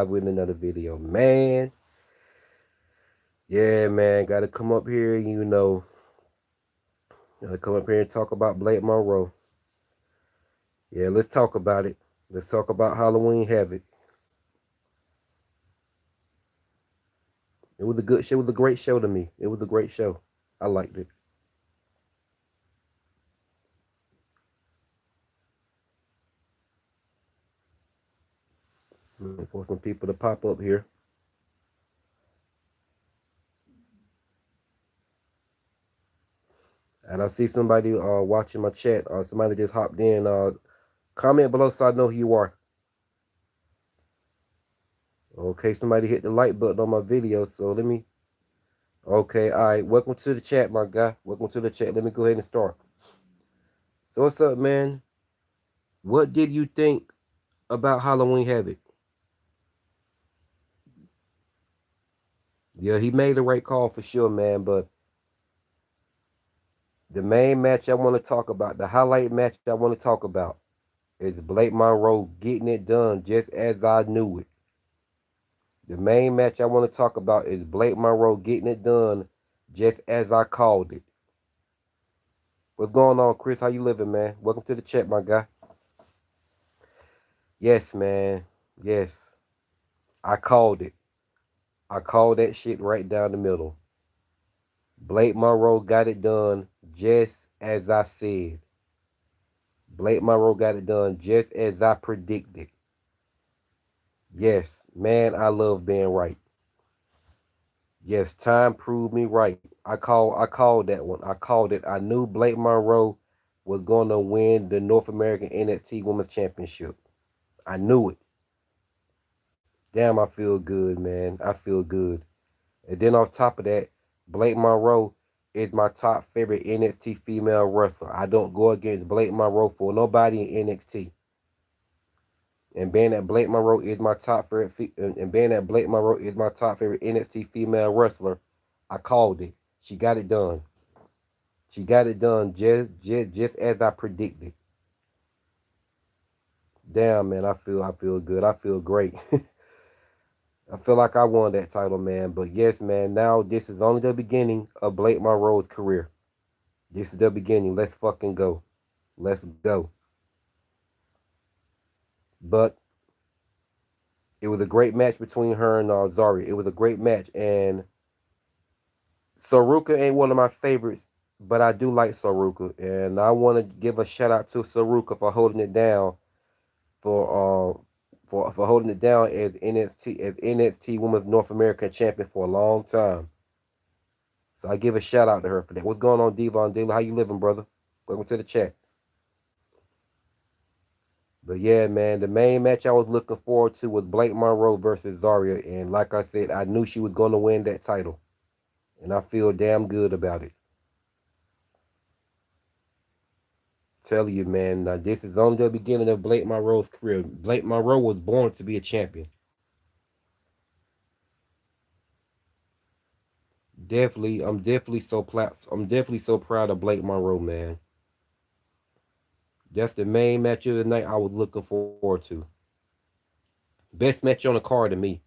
with another video, man. Yeah, man, gotta come up here, gotta come up here and talk about Blake Monroe. Yeah, let's talk about it. Let's talk about Halloween Havoc. It was a good show. It was a great show to me. It was a great show. I liked it. Looking for some people to pop up here. And I see somebody watching my chat. Somebody just hopped in. Comment below so I know who you are. Okay, somebody hit the like button on my video, so let me. Okay, all right. Welcome to the chat, my guy. Welcome to the chat. Let me go ahead and start. So what's up, man? What did you think about Halloween Havoc? Yeah, he made the right call for sure, man. But the main match I want to talk about, the highlight match I want to talk about, is Blake Monroe getting it done just as I knew it. The main match I want to talk about is Blake Monroe getting it done just as I called it. What's going on, Chris? How you living, man? Welcome to the chat, my guy. Yes, man. Yes. I called it. I called that shit right down the middle. Blake Monroe got it done just as I said. Blake Monroe got it done just as I predicted. Yes, man, I love being right. Yes, time proved me right. I called that one. I called it. I knew Blake Monroe was gonna win the North American NXT Women's Championship. I knew it. Damn, I feel good, man. I feel good. And then on top of that, Blake Monroe is my top favorite NXT female wrestler. I don't go against Blake Monroe for nobody in NXT. And being that Blake Monroe is my top favorite, and being that Blake Monroe is my top favorite NXT female wrestler, I called it. She got it done. She got it done just as I predicted. Damn, man, I feel good. I feel great. I feel like I won that title, man. But yes, man, now this is only the beginning of Blake Monroe's career. This is the beginning. Let's fucking go. Let's go. But it was a great match between her and Zarya. It was a great match, and Saruka ain't one of my favorites, but I do like Saruka, and I want to give a shout out to Saruka for holding it down for holding it down as NXT Women's North American Champion for a long time. So I give a shout out to her for that. What's going on, Devon Daly? How you living, brother? Welcome to the chat. But yeah, man, the main match I was looking forward to was Blake Monroe versus Zarya, and like I said, I knew she was going to win that title, and I feel damn good about it. Tell you, man, now this is only the beginning of Blake Monroe's career. Blake Monroe was born to be a champion. I'm definitely so proud of Blake Monroe, man. That's the main match of the night I was looking forward to. Best match on the card to me.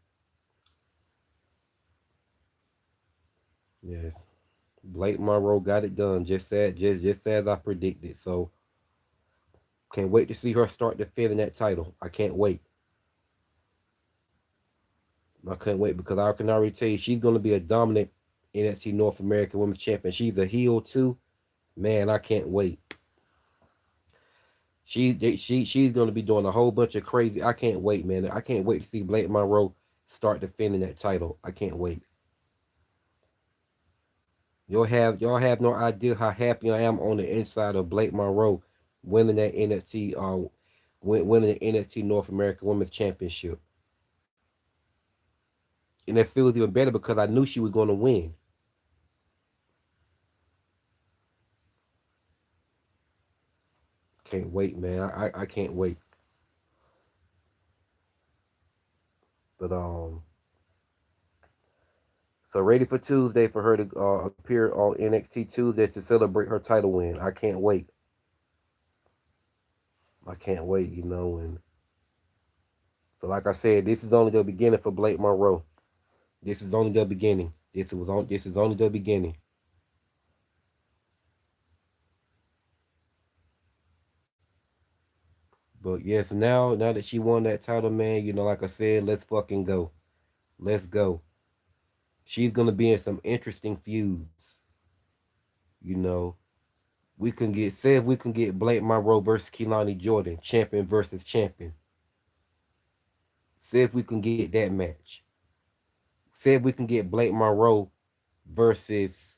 Yes. Blake Monroe got it done, just as I predicted. So can't wait to see her start defending that title. I can't wait. I can't wait because I can already tell you she's gonna be a dominant NXT North American Women's Champion. She's a heel too. Man, I can't wait. She's gonna be doing a whole bunch of crazy. I can't wait, man. I can't wait to see Blake Monroe start defending that title. I can't wait. Y'all have no idea how happy I am on the inside of Blake Monroe winning that winning the NXT North American Women's Championship. And it feels even better because I knew she was gonna win. Can't wait, man. I can't wait. But so ready for Tuesday for her to appear on NXT Tuesday to celebrate her title win. I can't wait. I can't wait, and So like I said, this is only the beginning for Blake Monroe. This is only the beginning. This is only the beginning. But yes, now that she won that title, man, like I said, let's fucking go. Let's go. She's gonna be in some interesting feuds. You know, we can get Blake Monroe versus Keelani Jordan, champion versus champion. Say if we can get that match. Say if we can get Blake Monroe versus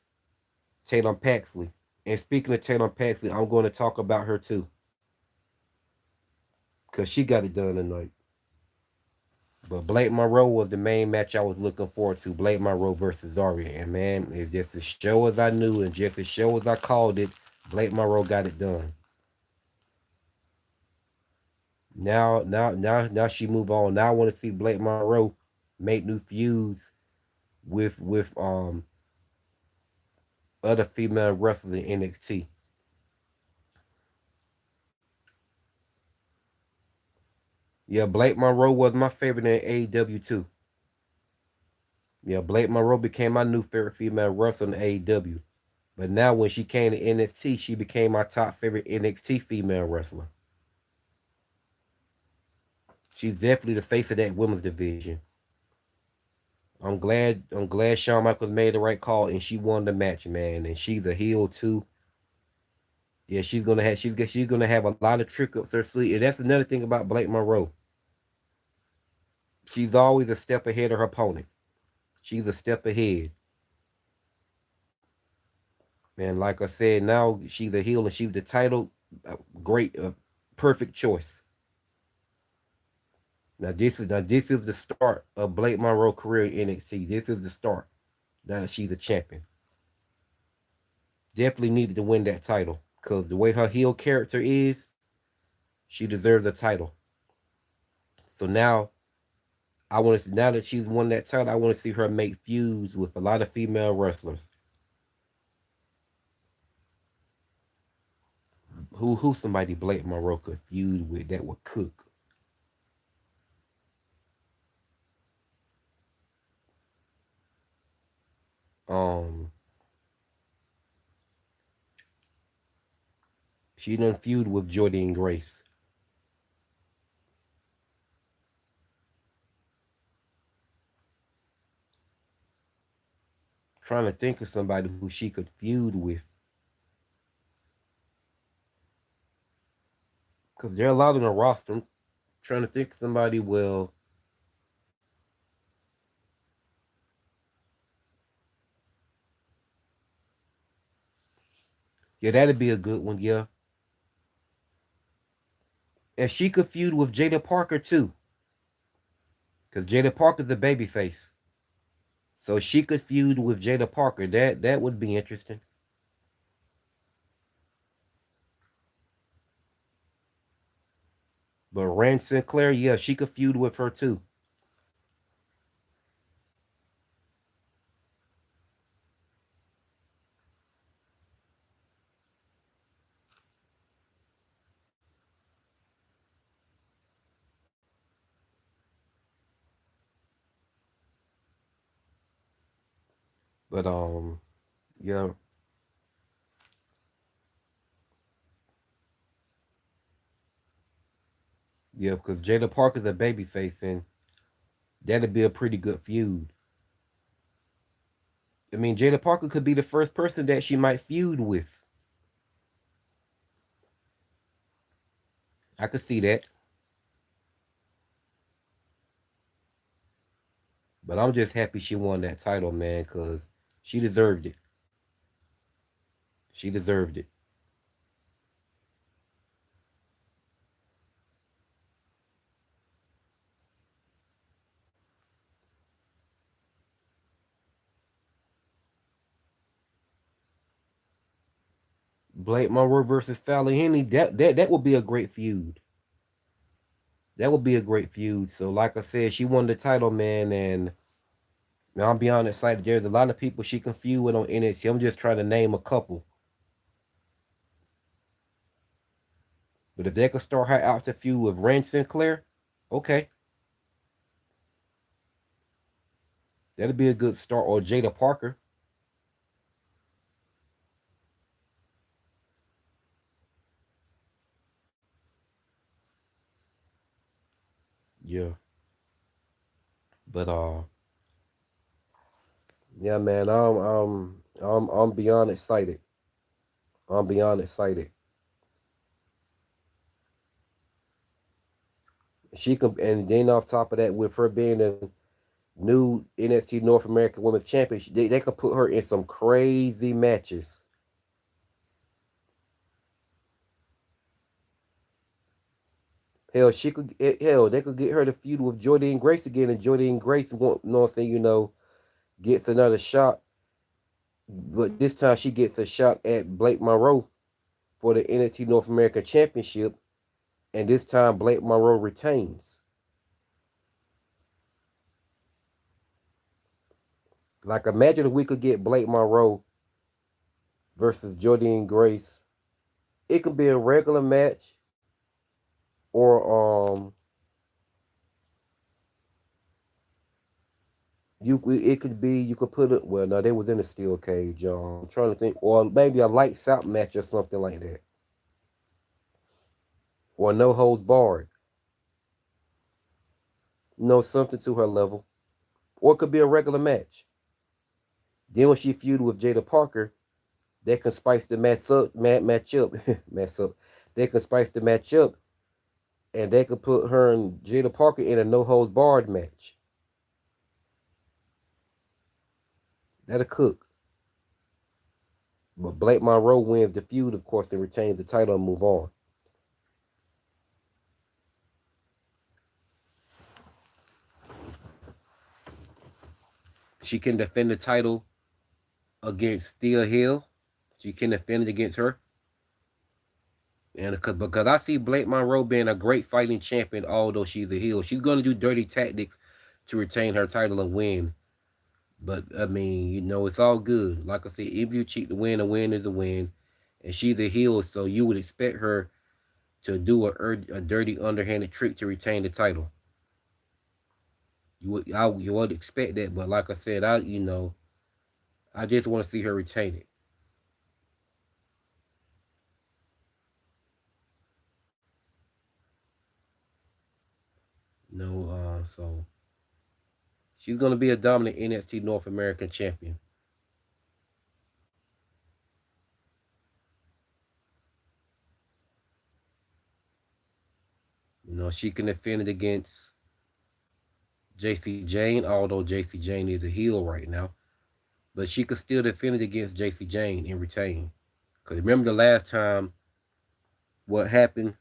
Tatum Paxley. And speaking of Tatum Paxley, I'm going to talk about her too, cause she got it done tonight. But Blake Monroe was the main match I was looking forward to. Blake Monroe versus Zarya. And man, it's just as show as I knew and just as show as I called it, Blake Monroe got it done. Now she move on. Now I want to see Blake Monroe make new feuds with other female wrestlers in NXT. Yeah, Blake Monroe was my favorite in AEW too. Yeah, Blake Monroe became my new favorite female wrestler in AEW. But now when she came to NXT, she became my top favorite NXT female wrestler. She's definitely the face of that women's division. I'm glad Shawn Michaels made the right call and she won the match, man. And she's a heel too. Yeah, she's gonna have a lot of trick ups her sleeve. And that's another thing about Blake Monroe. She's always a step ahead of her opponent. She's a step ahead. And like I said, now she's a heel and she's the title. Great, perfect choice. Now this is the start of Blake Monroe career in NXT. This is the start. Now that she's a champion, definitely needed to win that title because the way her heel character is, she deserves a title. So now that she's won that title, I want to see her make feuds with a lot of female wrestlers. Who somebody Blake Monroe could feud with that would cook. Um, she done feud with Jordy and Grace. Trying to think of somebody who she could feud with. Because there are a lot on the roster. I'm trying to think of somebody, well, yeah, that'd be a good one, yeah. And she could feud with Jada Parker too. Because Jada Parker's a babyface. So she could feud with Jada Parker. That would be interesting. But Rand Sinclair, yeah, she could feud with her too. But yeah, yeah, because Jada Parker's a babyface and that'd be a pretty good feud. I mean, Jada Parker could be the first person that she might feud with. I could see that. But I'm just happy she won that title, man, because she deserved it. She deserved it. Blake Monroe versus Fallon Henley, that would be a great feud. That would be a great feud. So, like I said, she won the title, man, and now I'm be honest, like there's a lot of people she can feud with on NXT. I'm just trying to name a couple. But if they could start her out to feud with Rand Sinclair, okay. That'd be a good start. Or Jada Parker. Yeah. But yeah, man, I'm beyond excited. I'm beyond excited. She can, and then off top of that, with her being the new NXT North American Women's Champion, they could put her in some crazy matches. Hell, hell, they could get her to feud with Jordan Grace again, and Jordan Grace, won't, you know what I'm saying, gets another shot, but this time she gets a shot at Blake Monroe for the NXT North American Championship, and this time Blake Monroe retains. Like, imagine if we could get Blake Monroe versus Jordan Grace. It could be a regular match, or it could be, you could put it, well, no, they was in a steel cage. I'm trying to think, or maybe a lights out match or something like that, or no holds barred. Something to her level, or it could be a regular match. Then when she feud with Jada Parker, they can spice the match up, match up. They can spice the match up, and they could put her and Jada Parker in a no holds barred match. That'll cook. But Blake Monroe wins the feud, of course, and retains the title and move on. She can defend the title against Steel Hill. She can defend it against her. And because I see Blake Monroe being a great fighting champion, although she's a heel, she's gonna do dirty tactics to retain her title and win. But I mean, it's all good. Like I said, if you cheat to win, a win is a win. And she's a heel, so you would expect her to do a dirty, underhanded trick to retain the title. You would expect that, but like I said, I just want to see her retain it. So she's gonna be a dominant NXT North American champion. She can defend it against JC Jane, although JC Jane is a heel right now. But she could still defend it against JC Jane and retain. Because remember the last time what happened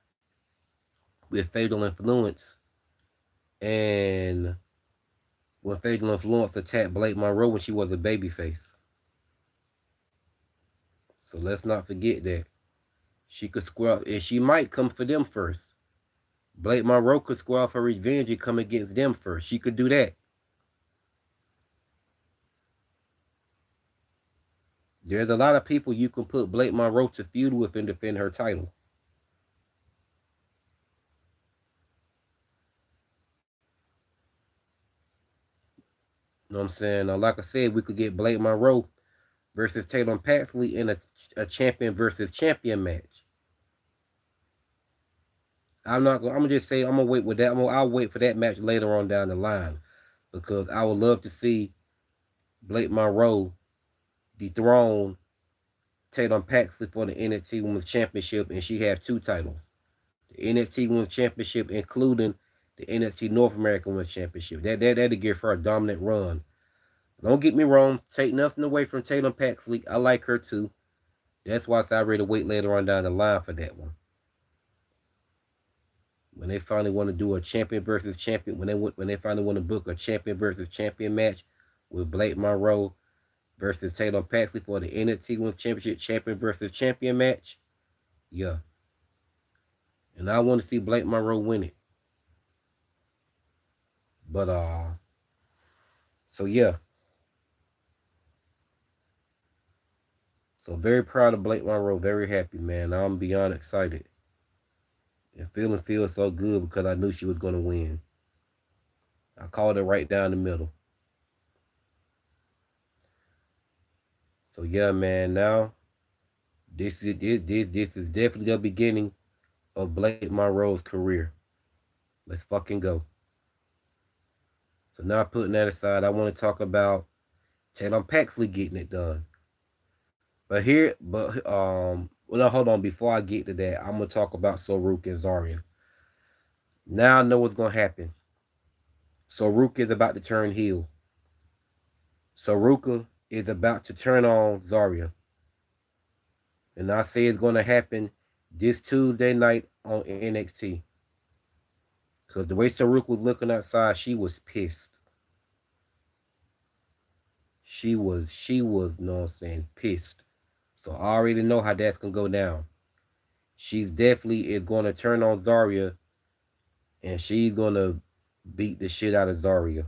with Fatal Influence, and when Fatal Influence attacked Blake Monroe when she was a babyface. So let's not forget that. She could square up, and she might come for them first. Blake Monroe could square off her revenge and come against them first. She could do that. There's a lot of people you can put Blake Monroe to feud with and defend her title. You know what I'm saying? Now, like I said, we could get Blake Monroe versus Tatum Paxley in a champion versus champion match. I'm not. I'm gonna just say I'm gonna wait with that. I'll wait for that match later on down the line, because I would love to see Blake Monroe dethrone Tatum Paxley for the NXT Women's Championship, and she have two titles: the NXT Women's Championship, including the NXT North American Women's Championship. That'll give her a dominant run. Don't get me wrong. Take nothing away from Tatum Paxley. I like her too. That's why I said I'd ready to wait later on down the line for that one. When they finally want to do a champion versus champion, when they finally want to book a champion versus champion match with Blake Monroe versus Tatum Paxley for the NXT Women's Championship champion versus champion match, yeah. And I want to see Blake Monroe win it. But so yeah. So very proud of Blake Monroe, very happy, man. I'm beyond excited. And feels so good because I knew she was gonna win. I called it right down the middle. So yeah, man. Now this is definitely the beginning of Blake Monroe's career. Let's fucking go. So now putting that aside, I want to talk about Tatum Paxley getting it done. Well, no, hold on. Before I get to that, I'm gonna talk about Soruk and Zarya. Now I know what's gonna happen. Soruk is about to turn heel. Saruka is about to turn on Zarya, and I say it's gonna happen this Tuesday night on NXT. Cause the way Saruka was looking outside, she was pissed. She was, you know what I'm saying, pissed. So I already know how that's gonna go down. She's definitely is gonna turn on Zarya, and she's gonna beat the shit out of Zarya.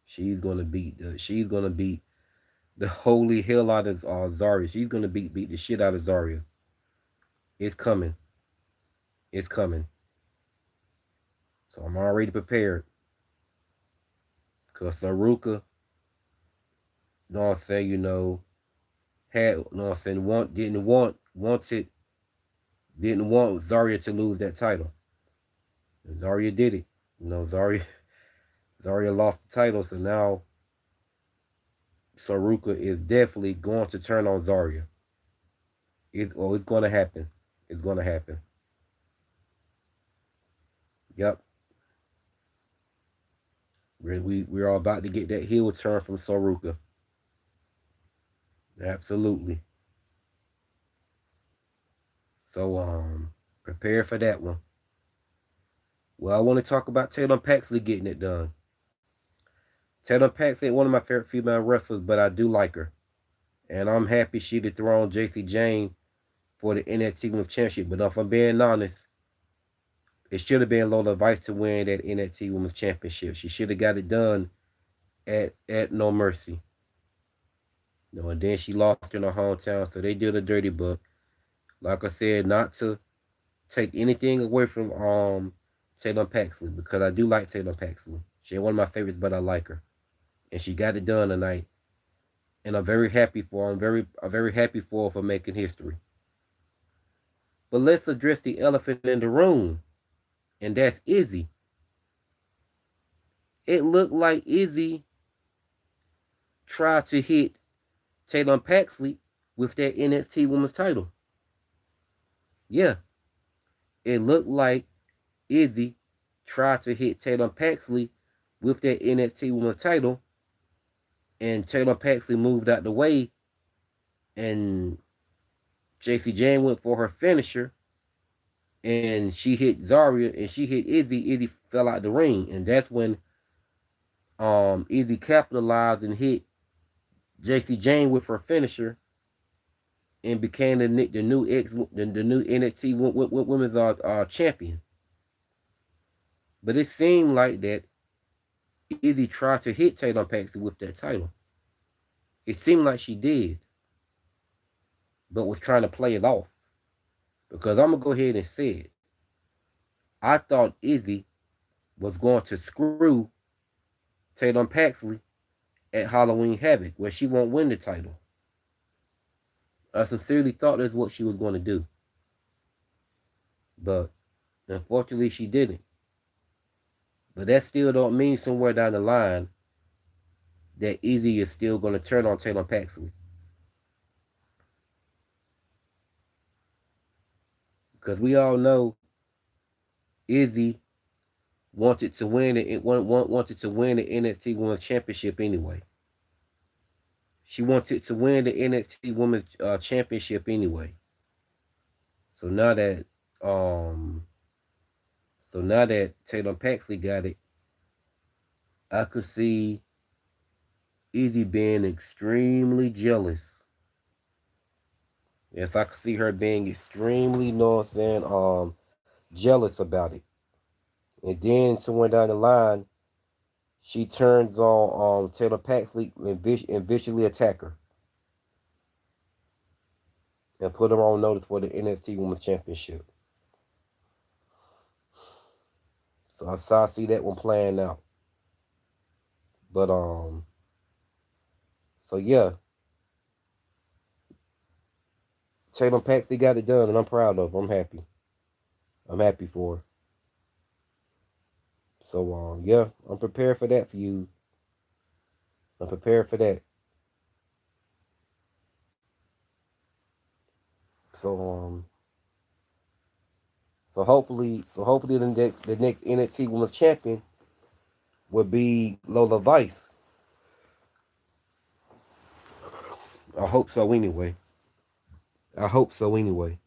She's gonna beat the holy hell out of Zarya. She's gonna beat the shit out of Zarya. It's coming. It's coming. So I'm already prepared. Cause Saruka, you know what I'm saying, had you know what I'm saying, didn't want Zarya to lose that title. And Zarya did it. Zarya lost the title, so now Saruka is definitely going to turn on Zarya. It's gonna happen. It's gonna happen. Yep. We're all about to get that heel turn from Saruka. Absolutely. So prepare for that one. Well, I want to talk about Taylor Paxley getting it done. Taylor Paxley ain't one of my favorite female wrestlers, but I do like her. And I'm happy she dethroned JC Jane for the NXT Women's Championship. But if I'm being honest, it should have been Lola Vice to win that NXT Women's Championship. She should have got it done at No Mercy. And then she lost in her hometown, so they did a dirty book. Like I said, not to take anything away from Taylor Paxley, because I do like Taylor Paxley. She ain't one of my favorites, but I like her, and she got it done tonight. And I'm very happy for her. I'm very happy for her for making history. But let's address the elephant in the room, and that's Izzy. It looked like Izzy tried to hit Taylor Paxley with that NXT Women's title. Yeah, it looked like Izzy tried to hit Taylor Paxley with that NXT Women's title, and Taylor Paxley moved out the way, and JC Jane went for her finisher, and she hit Zarya, and she hit Izzy. Izzy fell out the ring, and that's when Izzy capitalized and hit JC Jane with her finisher, and became the new NXT Women's champion. But it seemed like that Izzy tried to hit Taylor Paxley with that title. It seemed like she did, but was trying to play it off. Because I'm gonna go ahead and say it. I thought Izzy was going to screw Taylor Paxley at Halloween Havoc, where she won't win the title. I sincerely thought that's what she was going to do. But unfortunately she didn't. But that still don't mean somewhere down the line that Izzy is still going to turn on Taylor Paxley. Because we all know Izzy wanted to win the NXT Women's Championship anyway. She wanted to win the NXT Women's Championship anyway. So now that um so now that Taylor Paxley got it, I could see Izzy being extremely jealous. Yes, I could see her being extremely, you know what I'm saying, jealous about it. And then somewhere down the line, she turns on Taylor Paxley and viciously attack her and put her on notice for the NXT Women's Championship. So I see that one playing out. But so yeah, Tatum Paxley got it done, and I'm proud of her. I'm happy. I'm happy for her. So yeah, I'm prepared for that for you. I'm prepared for that. So so hopefully the next NXT Women's Champion will be Lola Vice. I hope so anyway. I hope so anyway.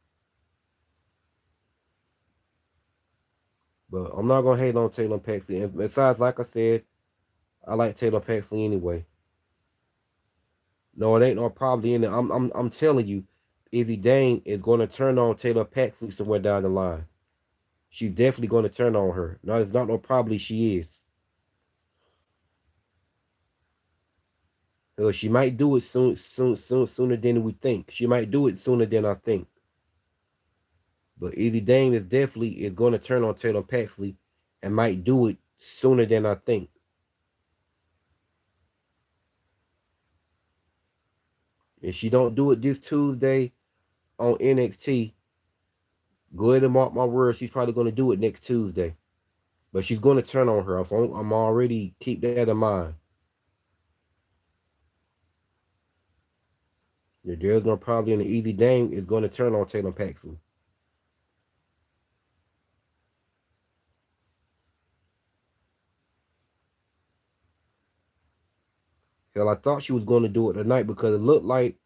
But I'm not gonna hate on Taylor Paxley. And besides, like I said, I like Taylor Paxley anyway. No, it ain't no problem in it. I'm telling you, Izzy Dane is gonna turn on Taylor Paxley somewhere down the line. She's definitely gonna turn on her. No, it's not no probably she is. She might do it sooner than we think. She might do it sooner than I think. But Izzy Dane is going to turn on Taylor Paxley, and might do it sooner than I think. If she don't do it this Tuesday on NXT, go ahead and mark my words. She's probably going to do it next Tuesday. But she's going to turn on her. So I'm already keep that in mind. There's no problem. The Izzy Dane is going to turn on Taylor Paxley. Hell, I thought she was going to do it tonight because it looked like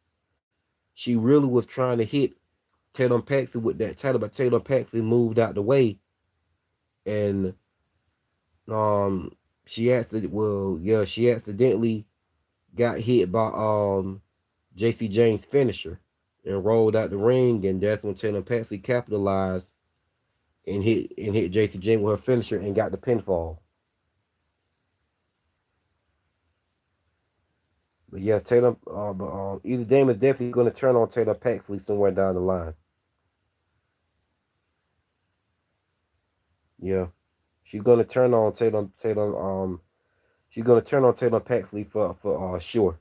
she really was trying to hit Taylor Paxley with that title, but Taylor Paxley moved out the way, and um, she accidentally got hit by JC James' finisher and rolled out the ring, and that's when Taylor Paxley capitalized and hit JC James with her finisher and got the pinfall. But yes, either Dame is definitely going to turn on Taylor Paxley somewhere down the line. Yeah, she's going to turn on she's going to turn on Taylor Paxley for sure.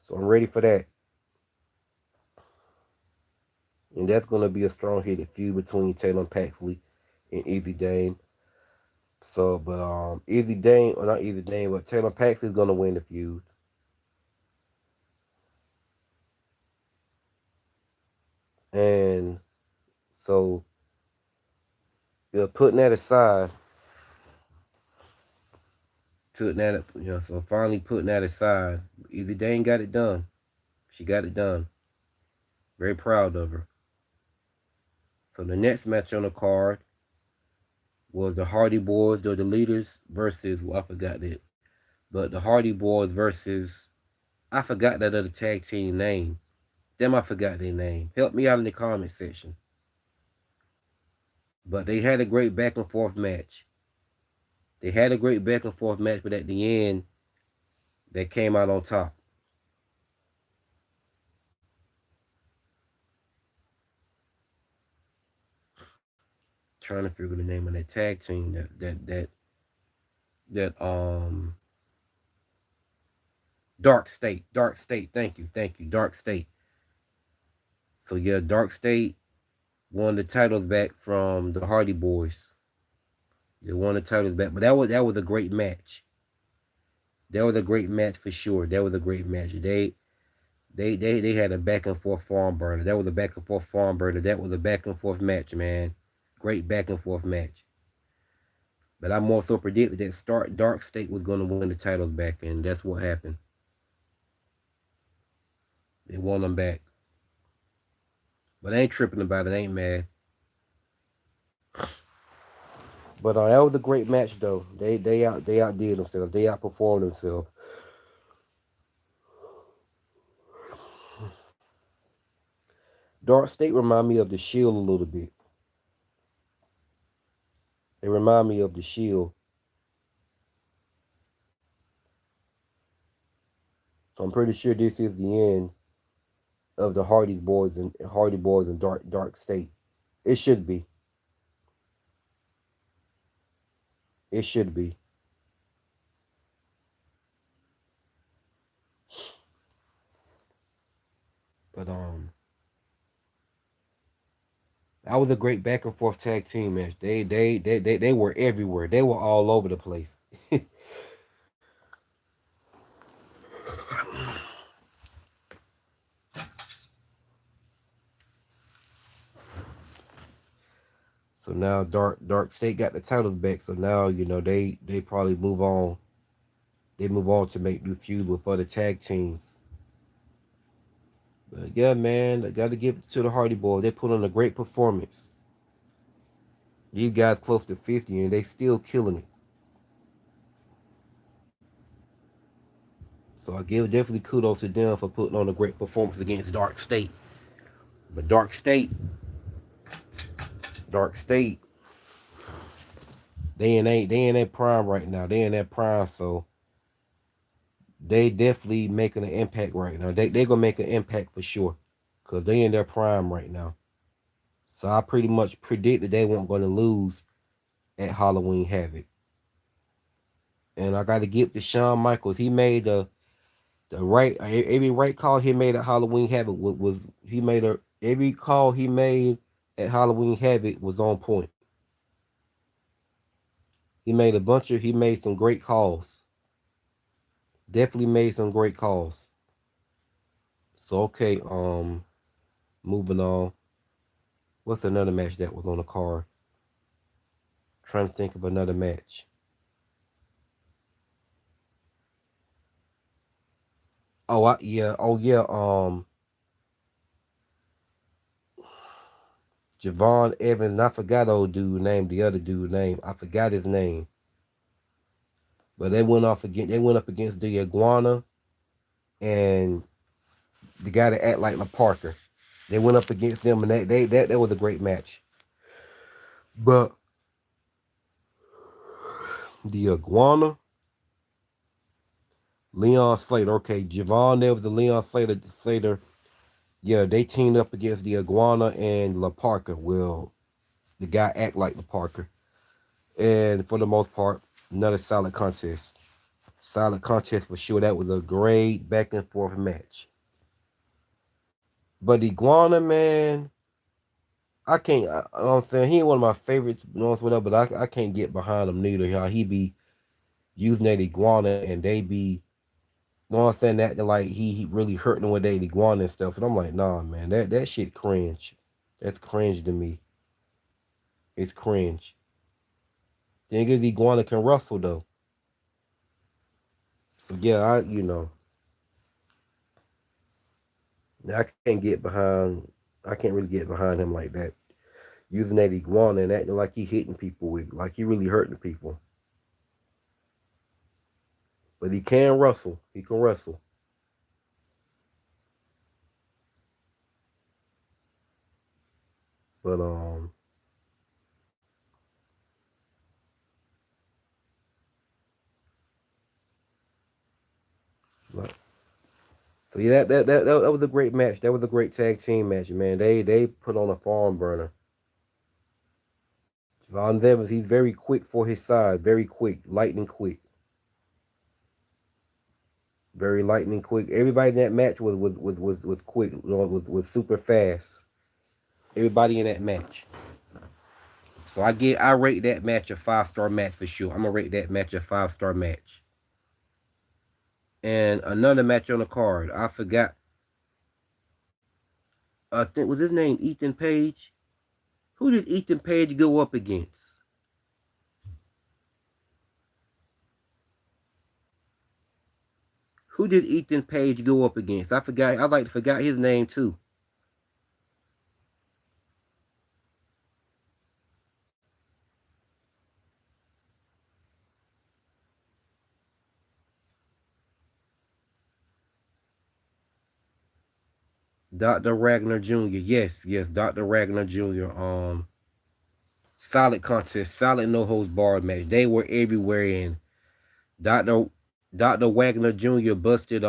So I'm ready for that. And that's going to be a strong headed feud between Taylor Paxley and Easy Dane. So, but Easy Dane, or not Easy Dane, but Taylor Paxley is going to win the feud. And so, putting that aside, so finally putting that aside, Easy Dane got it done. She got it done. Very proud of her. So the next match on the card was the Hardy Boys, they're the leaders, versus, well, I forgot that, but the Hardy Boys versus, I forgot that other tag team name. Damn, I forgot their name. Help me out in the comment section. But they had a great back and forth match. They had a great back and forth match, but at the end, they came out on top. Trying to figure the name of that tag team that Dark State. Dark State. Thank you. Thank you. Dark State. So yeah, Dark State won the titles back from the Hardy Boys. They won the titles back. But that was a great match. That was a great match for sure. That was a great match. They had a back and forth farm burner. That was a back and forth farm burner. That was a back and forth match, man. Great back and forth match. But I more so predicted that Start Dark State was going to win the titles back, and that's what happened. They won them back. But I ain't tripping about it. I ain't mad. But that was a great match, though. They outdid themselves. They outperformed themselves. Dark State remind me of the Shield a little bit. They remind me of the Shield. So I'm pretty sure this is the end of the Hardy Boys and Dark State. It should be. It should be. That was a great back and forth tag team match. They were everywhere. They were all over the place. So now Dark State got the titles back. So now they probably move on. They move on to make new feuds with other tag teams. But yeah, man, I got to give it to the Hardy Boys. They put on a great performance. These guys close to 50 and they still killing it. So I give definitely kudos to them for putting on a great performance against Dark State. But Dark State, they in that prime right now. They in that prime, so they definitely making an impact right now. They gonna make an impact for sure, cause they in their prime right now. So I pretty much predicted they weren't gonna lose at Halloween Havoc. And I got to give to Shawn Michaels. He made the right every right call he made at Halloween Havoc was he made a every call he made at Halloween Havoc was on point. He made some great calls. Definitely made some great calls. So okay, moving on. What's another match that was on the card? Trying to think of another match. Oh yeah. Javon Evans. And I forgot old dude name. The other dude name. I forgot his name. But they went off again. They went up against the Iguana and the guy that act like La Parker. They went up against them, and that was a great match. But the Iguana, Leon Slater. Okay, Javon there was the Leon Slater. Yeah, they teamed up against the Iguana and La Parker. Well, the guy act like La Parker, and for the most part, another solid contest. Solid contest for sure. That was a great back and forth match. But Iguana, man, I can't. You know what I'm saying? He ain't one of my favorites, whatever. But I can't get behind him neither. How he be using that iguana and they be, you know what I'm saying? That like he really hurting with that iguana and stuff. And I'm like, nah, man, that shit cringe. That's cringe to me. It's cringe. Thing is, iguana can wrestle though. So yeah, I can't get behind. I can't really get behind him like that. Using that iguana and acting like he hitting people with, like he really hurting people. But he can wrestle. He can wrestle. But like, so yeah, that was a great match. That was a great tag team match, man. They put on a farm burner. Von Evans, he's very quick for his size. Very quick, lightning quick, very lightning quick. Everybody in that match was quick. Was super fast. Everybody in that match. So I rate that match a 5-star match for sure. I'm gonna rate that match a 5-star match. And another match on the card. I forgot. I think was his name Ethan Page. Who did Ethan Page go up against? Who did Ethan Page go up against? I forgot. I like to forgot his name too. Dr. Ragnar Jr. Yes, Dr. Ragnar Jr. Solid contest, solid no holds barred match. They were everywhere in Dr. Dr. Wagner Jr. busted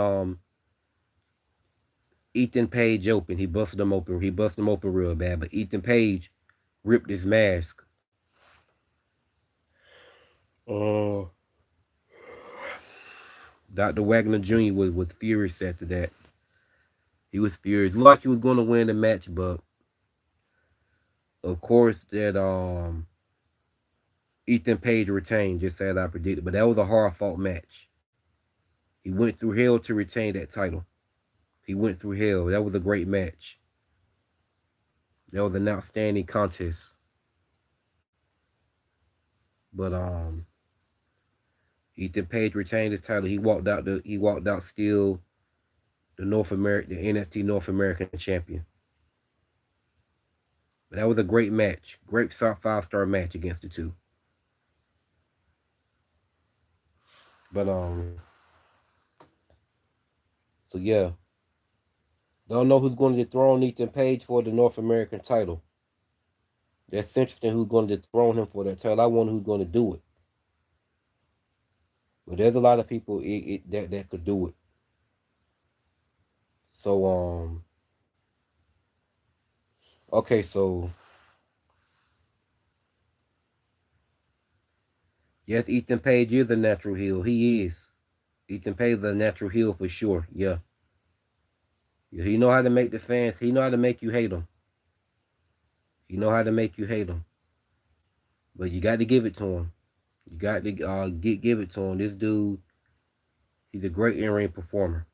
Ethan Page open. He busted him open. He busted him open real bad. But Ethan Page ripped his mask. Uh Dr. Wagner Jr. was furious after that. He was furious. Looked like he was going to win the match, but Of course, that Ethan Page retained, just as I predicted, but that was a hard fought match. He went through hell to retain that title. He went through hell. That was a great match. That was an outstanding contest. But Ethan Page retained his title. He walked out still the NXT North American champion. But that was a great match. Great 5-star match against the two. But so yeah. Don't know who's going to dethrone Ethan Page for the North American title. That's interesting who's going to dethrone him for that title. I wonder who's going to do it. But there's a lot of people that could do it. So okay, so yes, Ethan Page is a natural heel. He is. Ethan Page is a natural heel for sure. Yeah. Yeah, he know how to make the fans. He know how to make you hate him. He know how to make you hate him. But you got to give it to him. You got to give it to him. This dude, he's a great in-ring performer.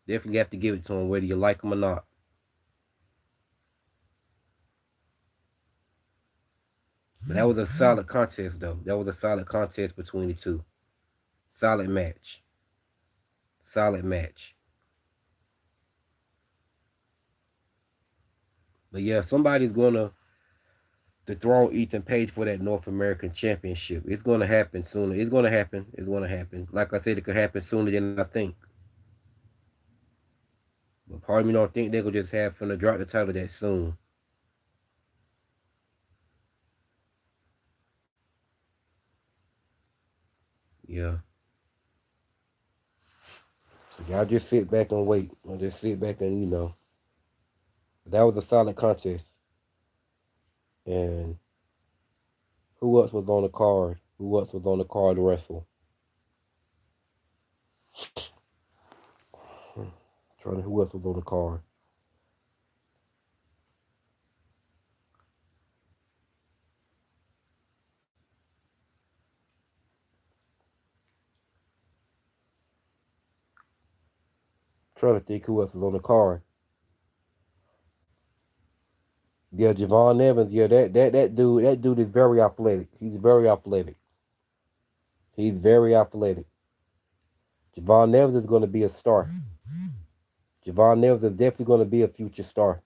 Definitely have to give it to him, whether you like him or not. But that was a solid contest, though. That was a solid contest between the two. Solid match. Solid match. But yeah, somebody's gonna dethrone Ethan Page for that North American Championship. It's gonna happen sooner. It's gonna happen. It's gonna happen. Like I said, it could happen sooner than I think. But part of me don't think they're gonna just have finna drop the title that soon. Yeah. So y'all just sit back and wait. Or just sit back and that was a solid contest. And who else was on the card? Who else was on the card to wrestle? Trying to who else was on the card? Trying to think who else was on the card. Yeah, Javon Evans. Yeah, that dude is very athletic. He's very athletic. He's very athletic. Javon Evans is going to be a star. Javon Evans is definitely going to be a future star.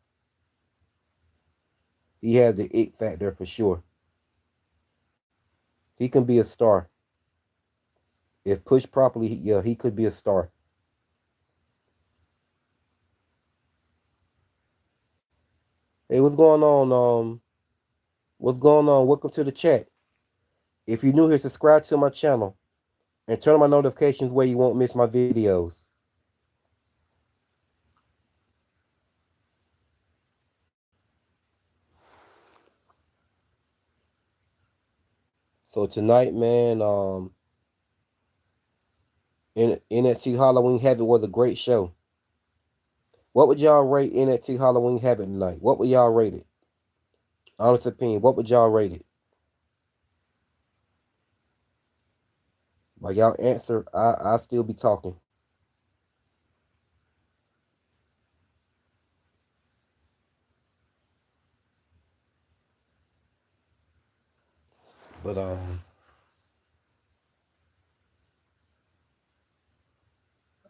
He has the it factor for sure. He can be a star. If pushed properly, yeah, he could be a star. Hey, what's going on? What's going on? Welcome to the chat. If you're new here, subscribe to my channel and turn on my notifications where you won't miss my videos. So tonight, man, NXT Halloween Havoc was a great show. What would y'all rate NXT Halloween Havoc tonight? What would y'all rate it? Honest opinion, what would y'all rate it? While y'all answer, I still be talking. But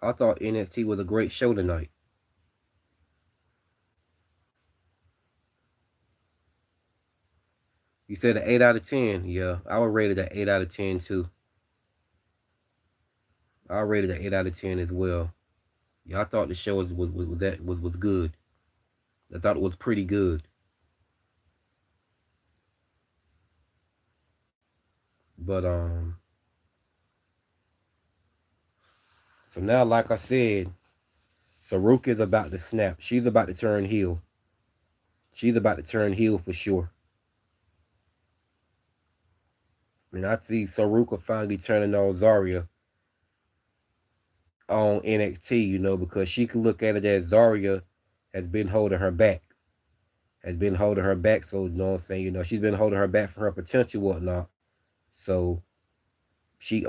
I thought NXT was a great show tonight. You said an 8 out of 10. Yeah, I would rate it an 8 out of 10 too. I rated an 8 out of 10 as well. Yeah, I thought the show was good. I thought it was pretty good. But so now, like I said, Saruka is about to snap. She's about to turn heel. She's about to turn heel for sure. And I see Saruka finally turning on Zarya. on NXT, because she could look at it as Zarya has been holding her back. Has been holding her back. So you know what I'm saying, she's been holding her back for her potential, whatnot. So she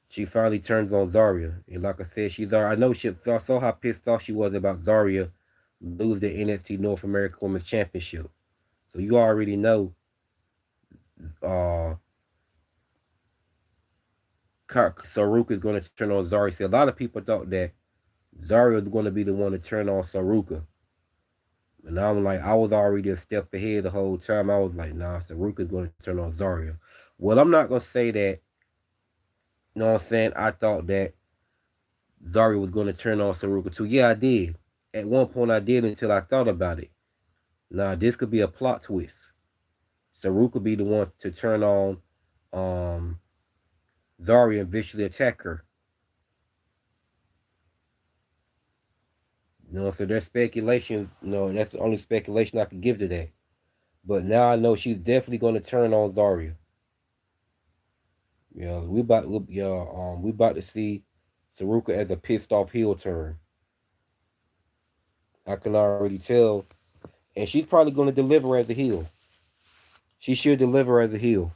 she finally turns on Zarya. And like I said, I know I saw how pissed off she was about Zarya lose the NXT North American Women's Championship. So you already know uh Saruka is going to turn on Zarya. See, a lot of people thought that Zarya was going to be the one to turn on Saruka. And I'm like, I was already a step ahead the whole time. I was like, nah, Saruka's going to turn on Zarya. Well, I'm not going to say that, you know what I'm saying? I thought that Zarya was going to turn on Saruka too. Yeah, I did. At one point, I did until I thought about it. Nah, this could be a plot twist. Saruka be the one to turn on um, Zarya and viciously attack her. So there's speculation. That's the only speculation I can give to that. But now I know she's definitely going to turn on Zarya. We about to see Saruka as a pissed off heel turn. I can already tell, and she's probably going to deliver as a heel. She should deliver as a heel.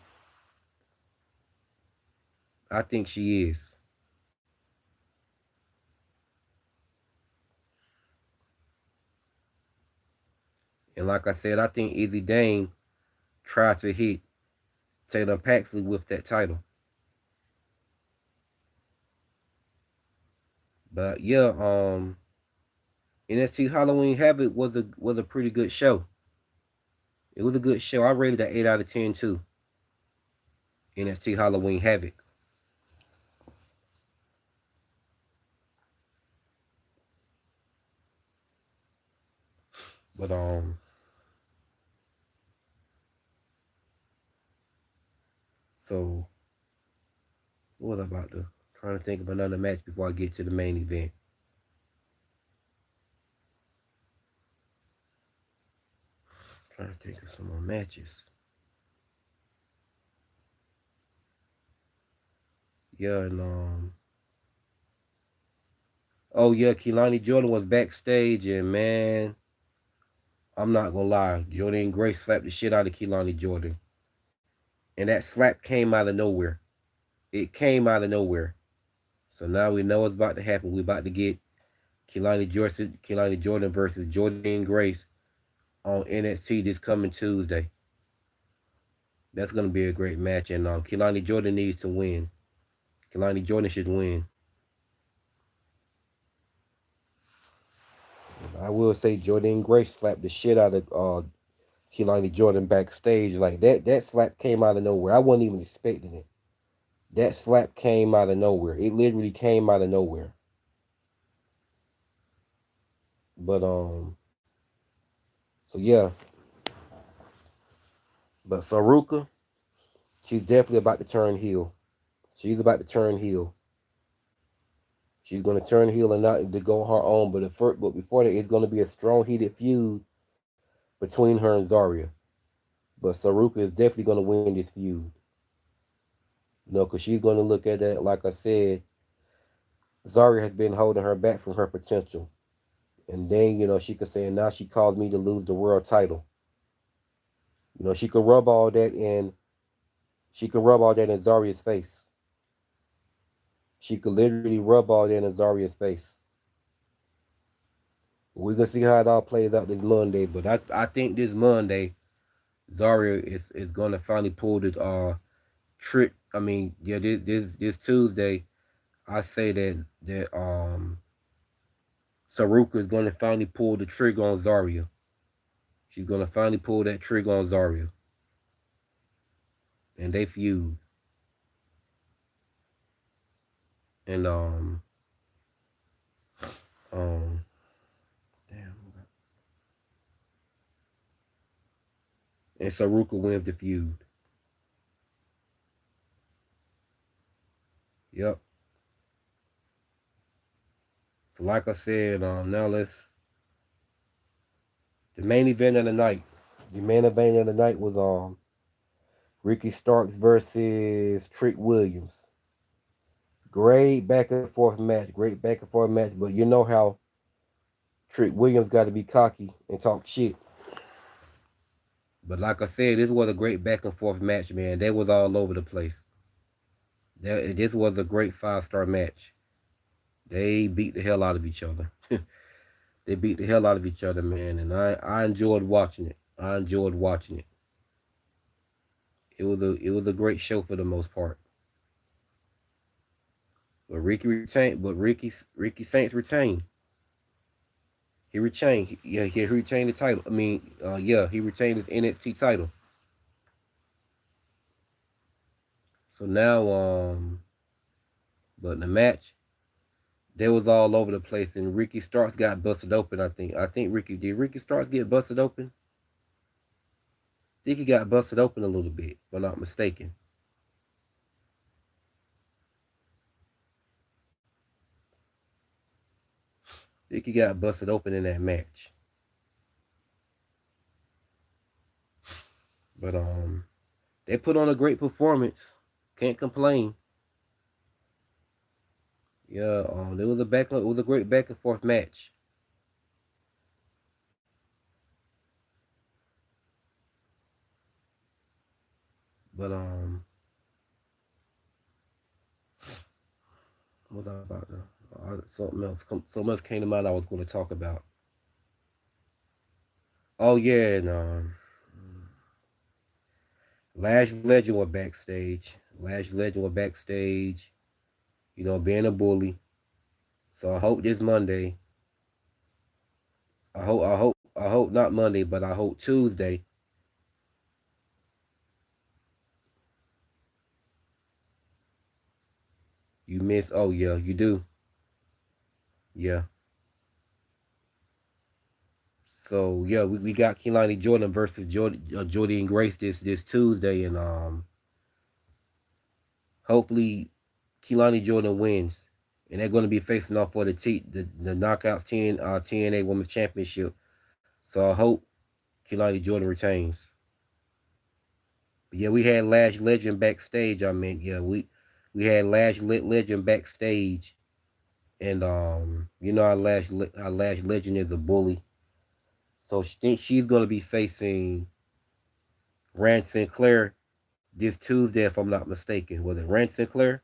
I think she is. And like I said, I think Izzy Dane tried to hit Taylor Paxley with that title. But yeah, NXT Halloween Havoc was a pretty good show. It was a good show. I rated that 8 out of 10 too. NXT Halloween Havoc. But so what was I about to trying to think of another match before I get to the main event. Trying to think of some more matches. Yeah, and oh yeah, Kehlani Jordan was backstage, and man, I'm not gonna lie, Jordan Grace slapped the shit out of Kehlani Jordan, and that slap came out of nowhere. It came out of nowhere. So now we know what's about to happen. We're about to get Kehlani Jordan versus Jordan Grace on NXT this coming Tuesday. That's gonna be a great match, and Kehlani Jordan needs to win. Kehlani Jordan should win. I will say Jordan Grace slapped the shit out of Kehlani Jordan backstage. Like that slap came out of nowhere. I wasn't even expecting it. That slap came out of nowhere. It literally came out of nowhere. But so yeah. But Saruka, she's definitely about to turn heel. She's about to turn heel. She's going to turn heel and not to go her own. But before that, it's going to be a strong heated feud between her and Zarya. But Saruka is definitely going to win this feud. Because she's going to look at that, like I said, Zarya has been holding her back from her potential. And then, she could say, now she caused me to lose the world title. She could rub all that in. She could rub all that in Zarya's face. She could literally rub all that in Zarya's face. We're gonna see how it all plays out this Monday, but I think this Monday, Zarya is gonna finally pull the trick. I mean, yeah, this Tuesday, I say that Saruka is gonna finally pull the trigger on Zarya. She's gonna finally pull that trigger on Zarya, and they feud. And um damn, and Saruka wins the feud. Yep. So like I said, now let's the main event of the night. The main event of the night was Ricky Starks versus Trick Williams. Great back and forth match. Great back and forth match. But you know how Trick Williams got to be cocky and talk shit. But like I said, this was a great back and forth match, man. They was all over the place. This was a great 5-star match. They beat the hell out of each other. They beat the hell out of each other, man, and I enjoyed watching it. I enjoyed watching it. It was a great show for the most part. But Ricky retained. But Ricky Saints retained. He retained. Yeah, he retained the title. I mean, yeah, he retained his NXT title. So now, but in the match, they was all over the place, and Ricky Starks got busted open. I think Ricky Starks get busted open? I think he got busted open a little bit, if I'm not mistaken. I think he got busted open in that match. But they put on a great performance. Can't complain. Yeah, it was a great back and forth match. But what was I about to? Something else came to mind. I was going to talk about. Oh yeah, and Lash Legend was backstage. Lash Legend was backstage. Being a bully. So I hope this Monday. I hope not Monday, but I hope Tuesday. You miss. Oh yeah, you do. Yeah. So yeah, we got Kehlani Jordan versus Jordy and Grace this Tuesday, and hopefully Kehlani Jordan wins, and they're going to be facing off for the Knockouts 10 TNA Women's Championship. So I hope Kehlani Jordan retains. But yeah, we had Lash Legend backstage. I mean, yeah, we had Legend backstage, and our Lash Legend is a bully. So she thinks she's going to be facing Rand Sinclair this Tuesday, if I'm not mistaken. Was it Rand Sinclair?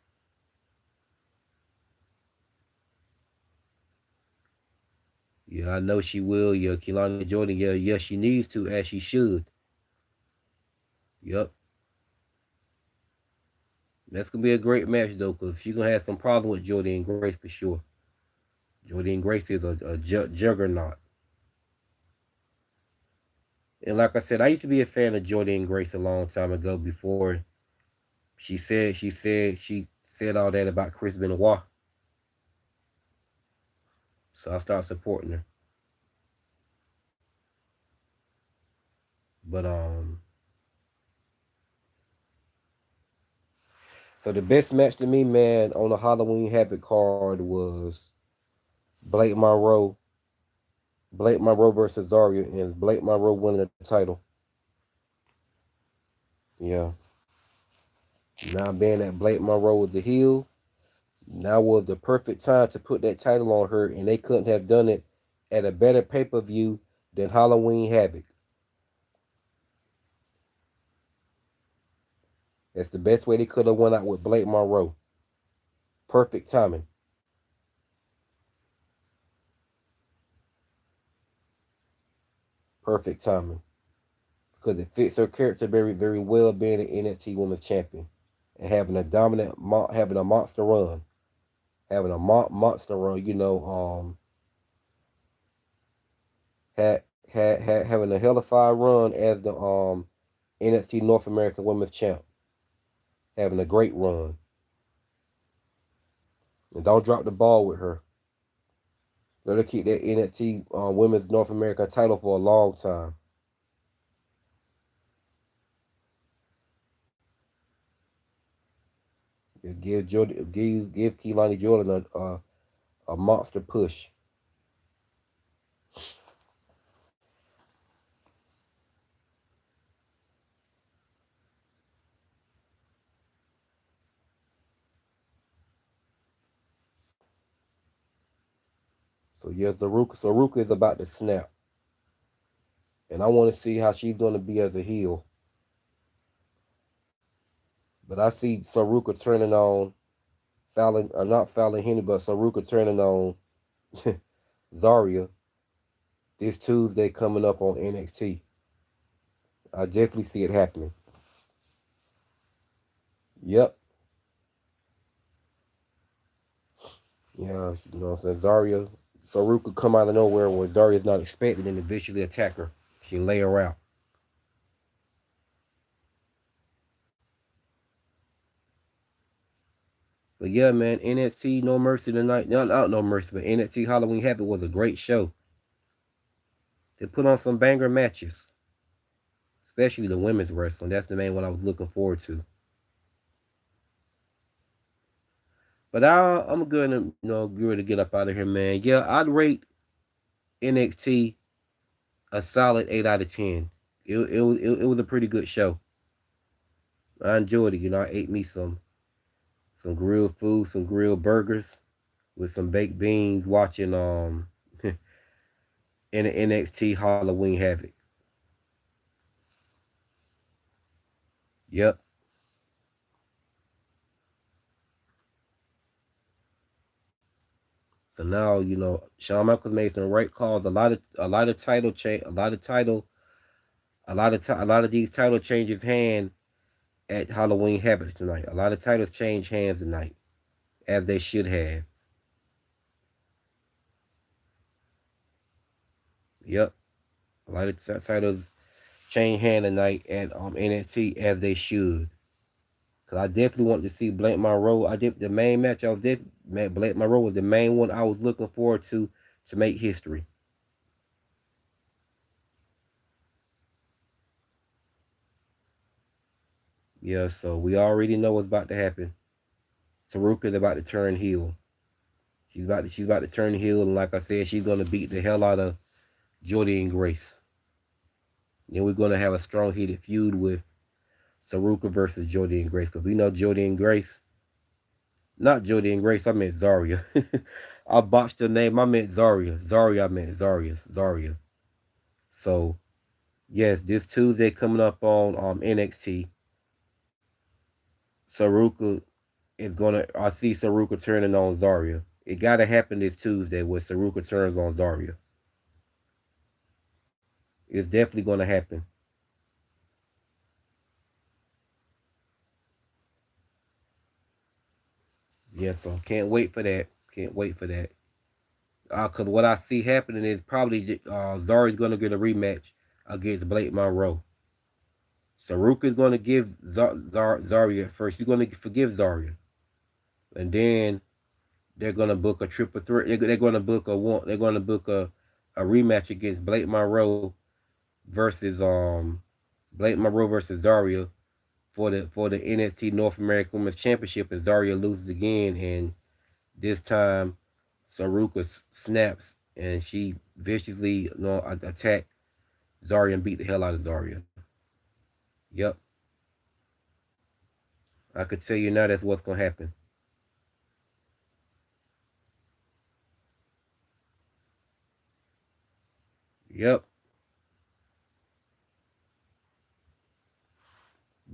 Yeah, I know she will. Yeah, Kehlani Jordan. Yeah, she needs to, as she should. Yep. That's gonna be a great match though, cause she's gonna have some problem with Jordan Grace for sure. Jordan Grace is a juggernaut. And like I said, I used to be a fan of Jordan Grace a long time ago before she said all that about Chris Benoit. So I started supporting her. But so the best match to me, man, on the Halloween Havoc card was Blake Monroe. Blake Monroe versus Zarya, and Blake Monroe winning the title. Yeah. Now being that Blake Monroe was the heel, now was the perfect time to put that title on her, and they couldn't have done it at a better pay-per-view than Halloween Havoc. That's the best way they could have went out with Blake Monroe. Perfect timing. Perfect timing. Because it fits her character very, very well being an NXT Women's Champion and having a having a monster run. Having a monster run, having a hellified run as the NXT North American Women's Champ. Having a great run. And don't drop the ball with her. Let her keep that NXT Women's North American title for a long time. Give Kehlani Jordan a monster push. So yeah, Saruka is about to snap, and I want to see how she's going to be as a heel. But I see Saruka turning on Fallon, not Fallon Henry, but Saruka turning on Zarya this Tuesday coming up on NXT. I definitely see it happening. Yep. Yeah, you know what I'm saying? Zarya, Saruka come out of nowhere when Zarya's not expected and eventually attack her. She lay her out. But yeah, man, NXT No Mercy tonight. Not No Mercy, but NXT Halloween Havoc was a great show. They put on some banger matches, especially the women's wrestling. That's the main one I was looking forward to. But I'm gonna, good to get up out of here, man. Yeah, I'd rate NXT a solid 8 out of 10. It was a pretty good show. I enjoyed it. I ate me some grilled food, some grilled burgers with some baked beans. Watching in the NXT Halloween Havoc. Yep. So now Shawn Michaels made some right calls. A lot of title change. A lot of these title changes hand at Halloween Havoc tonight. A lot of titles change hands tonight, as they should have. Yep. A lot of titles change hand tonight at NXT, as they should. Cause I definitely want to see Blake Monroe. The main match I was Blake Monroe was the main one I was looking forward to make history. Yeah, so we already know what's about to happen. Saruka's about to turn heel. She's about to turn heel, and like I said, she's gonna beat the hell out of Jordy and Grace. Then we're gonna have a strong heated feud with Saruka versus Jordy and Grace, because we know Jordy and Grace, not Jordy and Grace. I meant Zarya. I botched the name. I meant Zarya. Zarya. I meant Zarya. Zarya. So yes, this Tuesday coming up on NXT, Saruka is gonna. I see Saruka turning on Zarya. It gotta happen this Tuesday where Saruka turns on Zarya. It's definitely gonna happen. Yeah, so can't wait for that. Can't wait for that. Cause what I see happening is probably Zarya's gonna get a rematch against Blake Monroe. Saruka's gonna give Zarya first. You're gonna forgive Zarya, and then they're gonna book a triple threat. They're gonna book a one. They're gonna book a rematch against Blake Monroe versus Blake Monroe versus Zarya for the NXT North American Women's Championship, and Zarya loses again, and this time Saruka snaps and she viciously attack Zarya and beat the hell out of Zarya. Yep, I could tell you now that's what's gonna happen. Yep,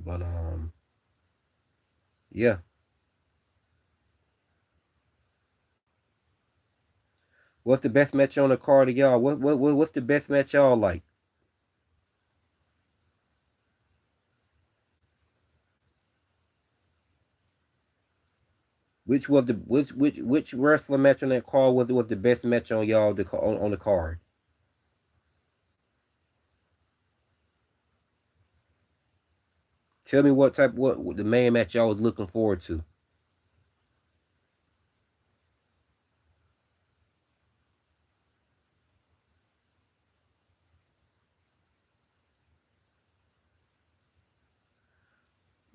but yeah. What's the best match on the card of y'all? What's the best match y'all like? Which wrestler match on that card was the best match on y'all on the card? Tell me what the main match y'all was looking forward to.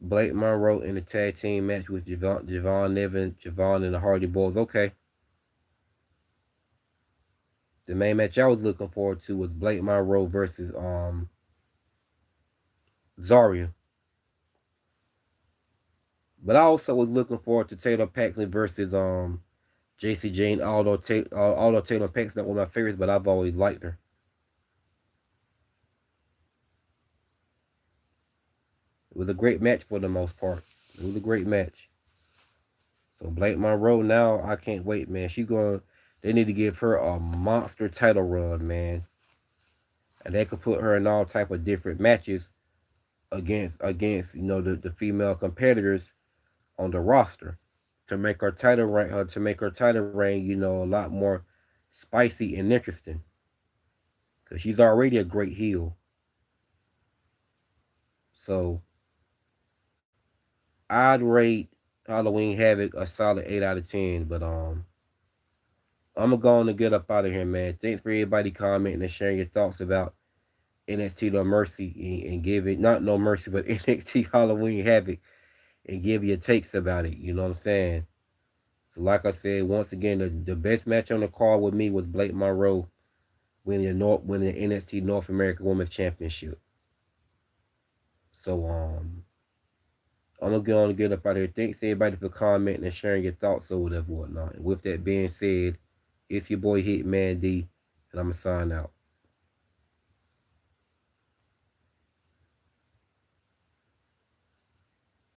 Blake Monroe in a tag team match with Javon Nevin, Javon and the Hardy Boys. Okay. The main match I was looking forward to was Blake Monroe versus Zarya. But I also was looking forward to Taylor Paxton versus JC Jane, although Taylor Pax's not one of my favorites, but I've always liked her. It was a great match for the most part. It was a great match. So Blake Monroe now, I can't wait, man. She going. They need to give her a monster title run, man, and they could put her in all type of different matches against the female competitors on the roster to make her title reign a lot more spicy and interesting because she's already a great heel. So I'd rate Halloween Havoc a solid 8 out of 10. But I'm gonna go on and get up out of here, man. Thanks for everybody commenting and sharing your thoughts about NXT No Mercy and give it not No Mercy but NXT Halloween Havoc and give your takes about it. You know what I'm saying? So like I said, once again, the best match on the card with me was Blake Monroe winning the NXT North American Women's Championship. So I'm gonna go on and get up out of here. Thanks everybody for commenting and sharing your thoughts or whatever whatnot. And with that being said, it's your boy Hitman D, and I'm gonna sign out.